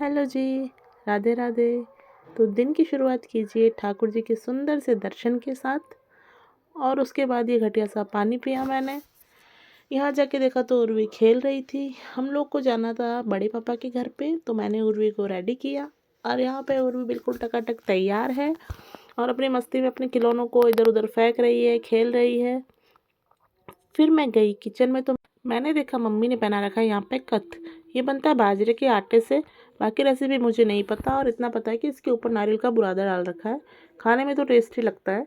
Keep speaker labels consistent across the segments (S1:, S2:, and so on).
S1: Hello जी, राधे राधे। तो दिन की शुरुआत कीजिए ठाकुर जी के सुंदर से दर्शन के साथ। और उसके बाद ये घटिया सा पानी पिया मैंने। यहाँ जाके देखा तो उर्वी खेल रही थी। हम लोग को जाना था बड़े पापा के घर पे, तो मैंने उर्वी को रेडी किया। और यहाँ पे उर्वी बिल्कुल टकाटक तैयार है और अपनी मस्ती में अपने खिलौनों को इधर उधर फेंक रही है, खेल रही है। फिर मैं गई किचन में, तो मैंने देखा मम्मी ने बना रखा है यहाँ पे कथ। ये बनता है बाजरे के आटे से। बाकी रेसिपी मुझे नहीं पता, और इतना पता है कि इसके ऊपर नारियल का बुरादा डाल रखा है। खाने में तो टेस्टी लगता है।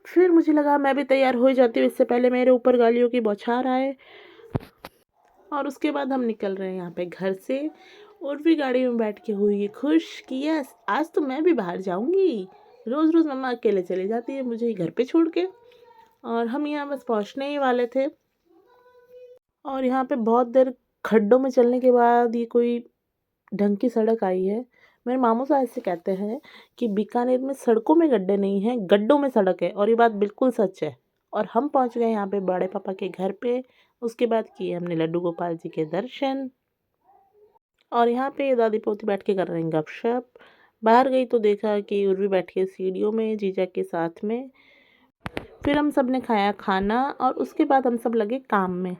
S1: फिर मुझे लगा मैं भी तैयार हो जाती हूँ, इससे पहले मेरे ऊपर गालियों की बौछार आए। और उसके बाद हम निकल रहे हैं यहाँ पे घर से। और भी गाड़ी में बैठ के हुई है खुश कि यस, आज तो मैं भी बाहर जाऊँगी। रोज़ रोज़ मम्मा अकेले चली जाती है मुझे घर पे छोड़ के। और हम यहाँ बस पहुँचने ही वाले थे। और यहाँ पे बहुत देर खड्डों में चलने के बाद ये कोई ढंग की सड़क आई है। मेरे मामू साहब ऐसे कहते हैं कि बीकानेर में सड़कों में गड्ढे नहीं हैं, गड्ढों में सड़क है, और ये बात बिल्कुल सच है। और हम पहुँच गए यहाँ पे बड़े पापा के घर पे। उसके बाद किए हमने लड्डू गोपाल जी के दर्शन। और यहाँ पे दादी पोती बैठ के कर रहे हैं गपशप। बाहर गई तो देखा कि उर्वी बैठी है सीढ़ियों में जीजा के साथ में। फिर हम सब ने खाया खाना, और उसके बाद हम सब लगे काम में।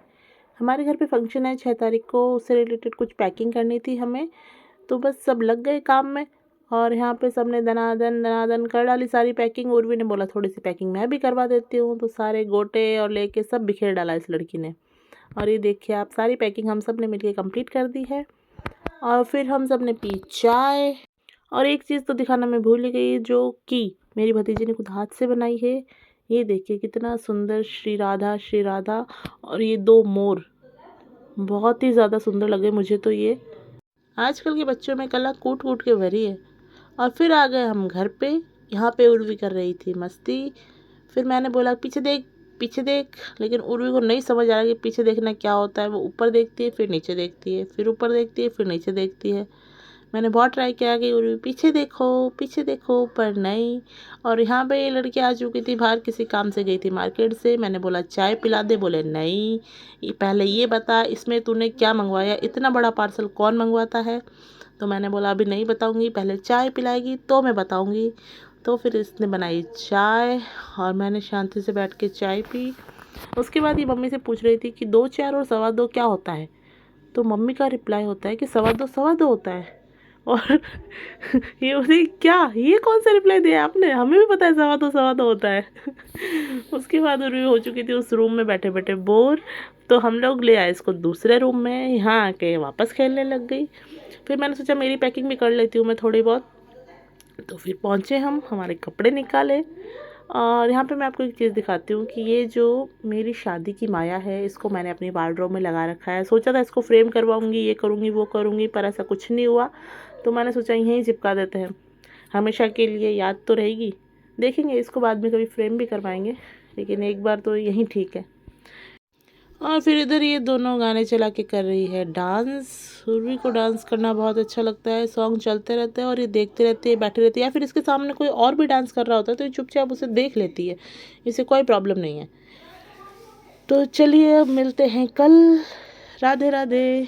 S1: हमारे घर पे फंक्शन है 6 तारीख को, उससे रिलेटेड कुछ पैकिंग करनी थी हमें। तो बस सब लग गए काम में। और यहाँ पे सब ने दनादन दनादन कर डाली सारी पैकिंग। उर्वी ने बोला थोड़ी सी पैकिंग मैं भी करवा देती हूँ, तो सारे गोटे और लेके सब बिखेर डाला इस लड़की ने। और ये देखिए आप, सारी पैकिंग हम सब ने मिलके कंप्लीट कर दी है। और फिर हम सब ने पी चाय। और एक चीज़ तो दिखाना मैं भूल ही गई, जो कि मेरी भतीजी ने खुद हाथ से बनाई है। ये देखिए कितना सुंदर श्री राधा श्री राधा। और ये 2 मोर बहुत ही ज़्यादा सुंदर लगे मुझे तो ये। आजकल के बच्चों में कला कूट कूट के भरी है। और फिर आ गए हम घर पे। यहाँ पे उर्वी कर रही थी मस्ती। फिर मैंने बोला पीछे देख पीछे देख, लेकिन उर्वी को नहीं समझ आ रहा कि पीछे देखना क्या होता है। वो ऊपर देखती है, फिर नीचे देखती है, फिर ऊपर देखती है, फिर नीचे देखती है। मैंने बहुत ट्राई किया कि उर्वी पीछे देखो, पर नहीं। और यहाँ पे ये लड़की आ चुकी थी बाहर, किसी काम से गई थी मार्केट से। मैंने बोला चाय पिला दे, बोले नहीं, पहले ये बता इसमें तूने क्या मंगवाया, इतना बड़ा पार्सल कौन मंगवाता है। तो मैंने बोला अभी नहीं बताऊँगी, पहले चाय पिलाएगी तो मैं बताऊँगी। तो फिर इसने बनाई चाय, और मैंने शांति से बैठ के चाय पी। उसके बाद ये मम्मी से पूछ रही थी कि 2 4 और 2.25 क्या होता है। तो मम्मी का रिप्लाई होता है कि 2.25 होता है। और ये बोली क्या, ये कौन सा रिप्लाई दिया आपने, हमें भी पता है 2.25 होता है। उसके बाद उर्वी हो चुकी थी उस रूम में बैठे बैठे बोर। तो हम लोग ले आए इसको दूसरे रूम में, यहाँ आके वापस खेलने लग गई। फिर मैंने सोचा मेरी पैकिंग भी कर लेती हूँ मैं थोड़ी बहुत। तो फिर पहुँचे हम, हमारे कपड़े निकाले। और यहाँ पे मैं आपको एक चीज़ दिखाती हूँ कि ये जो मेरी शादी की माया है, इसको मैंने अपनी वार्डरोब में लगा रखा है। सोचा था इसको फ्रेम करवाऊँगी, ये करूँगी वो करूँगी, पर ऐसा कुछ नहीं हुआ। तो मैंने सोचा यहीं चिपका देते हैं, हमेशा के लिए याद तो रहेगी। देखेंगे इसको बाद में कभी फ्रेम भी करवाएंगे, लेकिन एक बार तो यहीं ठीक है। और फिर इधर ये दोनों गाने चला के कर रही है डांस। उर्वी को डांस करना बहुत अच्छा लगता है। सॉन्ग चलते रहते हैं और ये देखते रहती है, बैठी रहती है, या फिर इसके सामने कोई और भी डांस कर रहा होता है तो ये चुपचाप उसे देख लेती है, इसे कोई प्रॉब्लम नहीं है। तो चलिए अब मिलते हैं कल। राधे राधे।